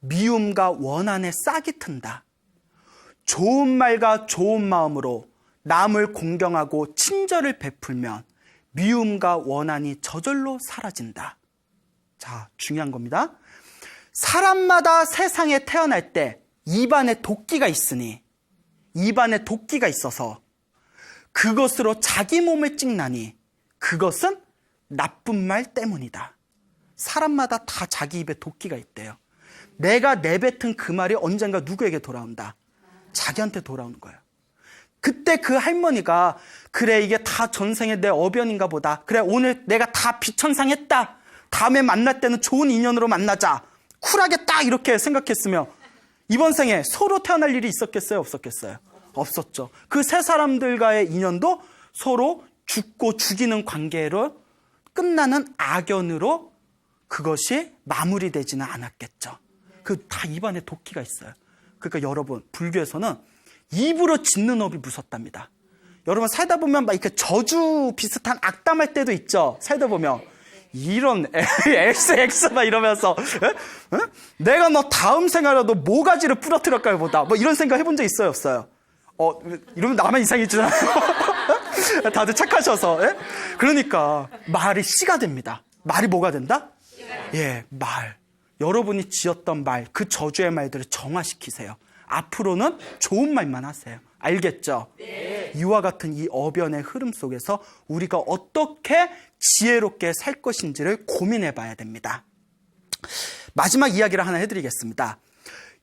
미움과 원한에 싹이 튼다. 좋은 말과 좋은 마음으로 남을 공경하고 친절을 베풀면 미움과 원한이 저절로 사라진다. 자, 중요한 겁니다. 사람마다 세상에 태어날 때 입안에 도끼가 있으니 입안에 도끼가 있어서 그것으로 자기 몸을 찍나니 그것은 나쁜 말 때문이다. 사람마다 다 자기 입에 도끼가 있대요. 내가 내뱉은 그 말이 언젠가 누구에게 돌아온다. 자기한테 돌아오는 거예요. 그때 그 할머니가 그래 이게 다 전생의 내 어변인가 보다. 그래 오늘 내가 다 비천상했다. 다음에 만날 때는 좋은 인연으로 만나자. 쿨하게 딱 이렇게 생각했으면 이번 생에 서로 태어날 일이 있었겠어요? 없었겠어요? 없었죠. 그 3사람들과의 인연도 서로 죽고 죽이는 관계로 끝나는 악연으로 그것이 마무리되지는 않았겠죠. 그 다 입안에 도끼가 있어요. 그러니까 여러분, 불교에서는 입으로 짓는 업이 무섭답니다. 여러분 살다 보면 막 이렇게 저주 비슷한 악담할 때도 있죠. 살다 보면 이런 XX 막 이러면서 내가 너 다음 생활에도 모가지를 부러뜨릴까요 보다 뭐 이런 생각 해본 적 있어요 없어요? 이러면 나만 이상해 주잖아요. 다들 착하셔서. 예? 그러니까 말이 씨가 됩니다. 말이 뭐가 된다? 예, 말. 여러분이 지었던 말, 그 저주의 말들을 정화시키세요. 앞으로는 좋은 말만 하세요. 알겠죠? 네. 이와 같은 이 어변의 흐름 속에서 우리가 어떻게 지혜롭게 살 것인지를 고민해 봐야 됩니다. 마지막 이야기를 하나 해드리겠습니다.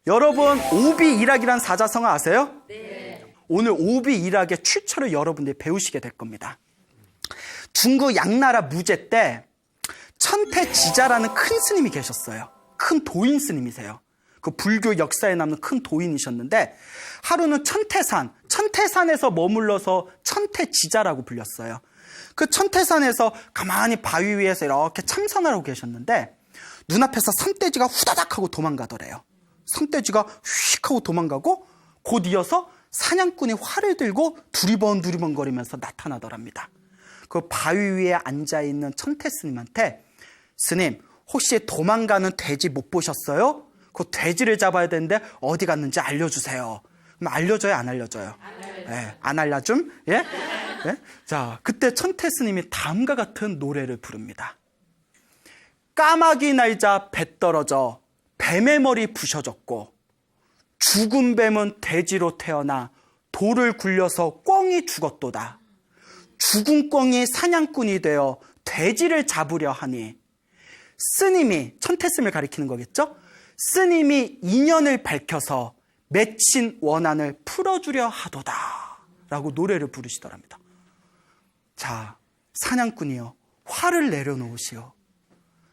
여러분 오비일학이란 사자성어 아세요? 네. 오늘 오비일학의 출처를 여러분들이 배우시게 될 겁니다. 중국 양나라 무제 때 천태지자라는 큰 스님이 계셨어요. 큰 도인 스님이세요. 그 불교 역사에 남는 큰 도인이셨는데 하루는 천태산에서 머물러서 천태지자라고 불렸어요. 그 천태산에서 가만히 바위 위에서 이렇게 참선하고 계셨는데 눈앞에서 산돼지가 후다닥 하고 도망가더래요. 산돼지가 휙 하고 도망가고 곧 이어서 사냥꾼이 활을 들고 두리번 거리면서 나타나더랍니다. 그 바위 위에 앉아있는 천태 스님한테 스님 혹시 도망가는 돼지 못 보셨어요? 그 돼지를 잡아야 되는데 어디 갔는지 알려주세요. 그럼 알려줘요 안 알려줘요? 네, 안 알려줌? 예? 예? 자, 그때 천태 스님이 다음과 같은 노래를 부릅니다. 까마귀 날자 배 떨어져 뱀의 머리 부셔졌고 죽은 뱀은 돼지로 태어나 돌을 굴려서 꿩이 죽었도다. 죽은 꿩이 사냥꾼이 되어 돼지를 잡으려 하니 스님이, 천태스님을 가리키는 거겠죠? 스님이 인연을 밝혀서 맺힌 원한을 풀어주려 하도다 라고 노래를 부르시더랍니다. 자, 사냥꾼이여 화를 내려놓으시오.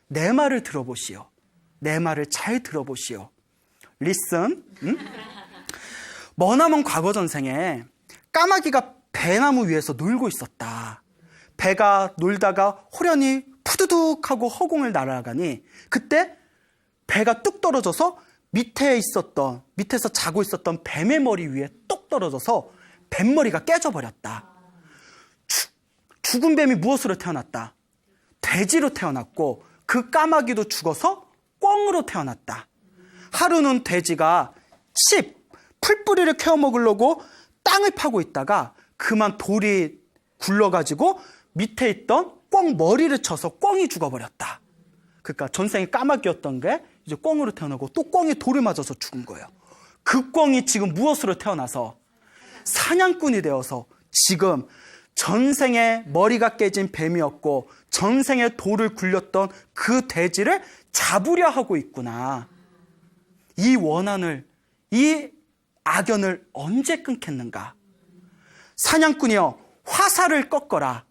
내 말을 들어보시오. 내 말을 잘 들어보시오. Listen. 머나먼 과거 전생에 까마귀가 배나무 위에서 놀고 있었다. 배가 놀다가 호련히 푸두둑하고 허공을 날아가니 그때 배가 뚝 떨어져서 밑에서 자고 있었던 뱀의 머리 위에 똑 떨어져서 뱀머리가 깨져버렸다. 죽은 뱀이 무엇으로 태어났다? 돼지로 태어났고 그 까마귀도 죽어서 꿩으로 태어났다. 하루는 돼지가 풀뿌리를 캐어 먹으려고 땅을 파고 있다가 그만 돌이 굴러가지고 밑에 있던 꿩 머리를 쳐서 꿩이 죽어버렸다. 그러니까 전생에 까마귀였던 게 이제 꿩으로 태어나고 또 꿩이 돌을 맞아서 죽은 거예요. 그 꿩이 지금 무엇으로 태어나서 사냥꾼이 되어서 지금 전생에 머리가 깨진 뱀이었고 전생에 돌을 굴렸던 그 돼지를 잡으려 하고 있구나. 이 원한을, 이 악연을 언제 끊겠는가? 사냥꾼이여 화살을 꺾어라.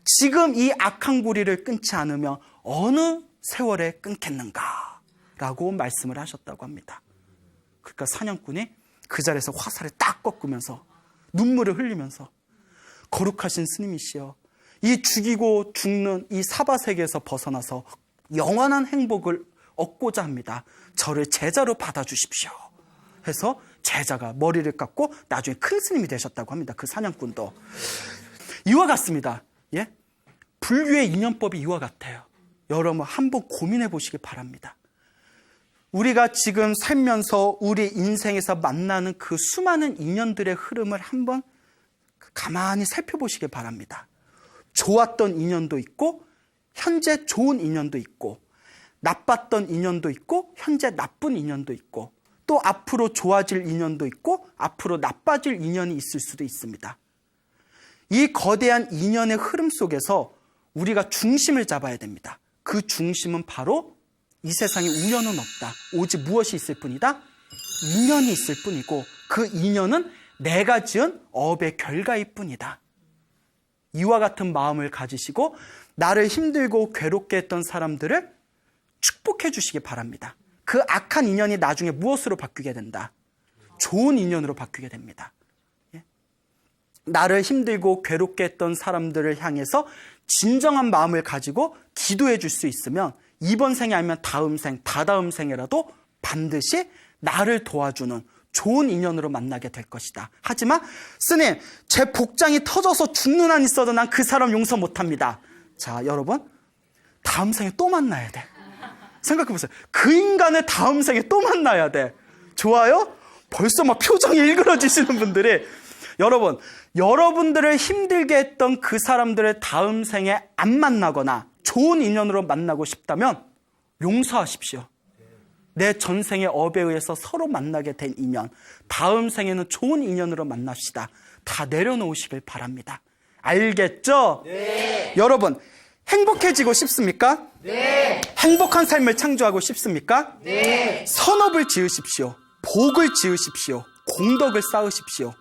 지금 이 악한 고리를 끊지 않으면 어느 세월에 끊겠는가? 라고 말씀을 하셨다고 합니다. 그러니까 사냥꾼이 그 자리에서 화살을 딱 꺾으면서 눈물을 흘리면서 거룩하신 스님이시여, 이 죽이고 죽는 이 사바세계에서 벗어나서 영원한 행복을 얻고자 합니다. 저를 제자로 받아주십시오. 해서 제자가 머리를 깎고 나중에 큰 스님이 되셨다고 합니다. 그 사냥꾼도. 이와 같습니다. 예? 불교의 인연법이 이와 같아요. 여러분 한번 고민해 보시기 바랍니다. 우리가 지금 살면서 우리 인생에서 만나는 그 수많은 인연들의 흐름을 한번 가만히 살펴보시기 바랍니다. 좋았던 인연도 있고 현재 좋은 인연도 있고 나빴던 인연도 있고 현재 나쁜 인연도 있고 또 앞으로 좋아질 인연도 있고 앞으로 나빠질 인연이 있을 수도 있습니다. 이 거대한 인연의 흐름 속에서 우리가 중심을 잡아야 됩니다. 그 중심은 바로 이 세상에 우연은 없다. 오직 무엇이 있을 뿐이다? 인연이 있을 뿐이고 그 인연은 내가 지은 업의 결과일 뿐이다. 이와 같은 마음을 가지시고 나를 힘들고 괴롭게 했던 사람들을 축복해 주시기 바랍니다. 그 악한 인연이 나중에 무엇으로 바뀌게 된다? 좋은 인연으로 바뀌게 됩니다. 예? 나를 힘들고 괴롭게 했던 사람들을 향해서 진정한 마음을 가지고 기도해 줄 수 있으면 이번 생이 아니면 다음 생, 다다음 생에라도 반드시 나를 도와주는 좋은 인연으로 만나게 될 것이다. 하지만 스님, 제 복장이 터져서 죽는 한 있어도 난 그 사람 용서 못합니다. 자, 여러분, 다음 생에 또 만나야 돼. 생각해보세요. 그 인간을 다음 생에 또 만나야 돼. 좋아요? 벌써 막 표정이 일그러지시는 분들이, 여러분, 여러분들을 힘들게 했던 그 사람들을 다음 생에 안 만나거나 좋은 인연으로 만나고 싶다면 용서하십시오. 내 전생의 업에 의해서 서로 만나게 된 인연, 다음 생에는 좋은 인연으로 만납시다. 다 내려놓으시길 바랍니다. 알겠죠? 네. 여러분, 행복해지고 싶습니까? 네. 행복한 삶을 창조하고 싶습니까? 네. 선업을 지으십시오. 복을 지으십시오. 공덕을 쌓으십시오.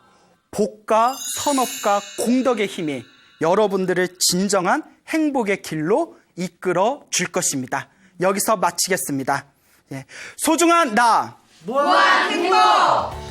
복과 선업과 공덕의 힘이 여러분들을 진정한 행복의 길로 이끌어 줄 것입니다. 여기서 마치겠습니다. 예. 소중한 나 무한 행복!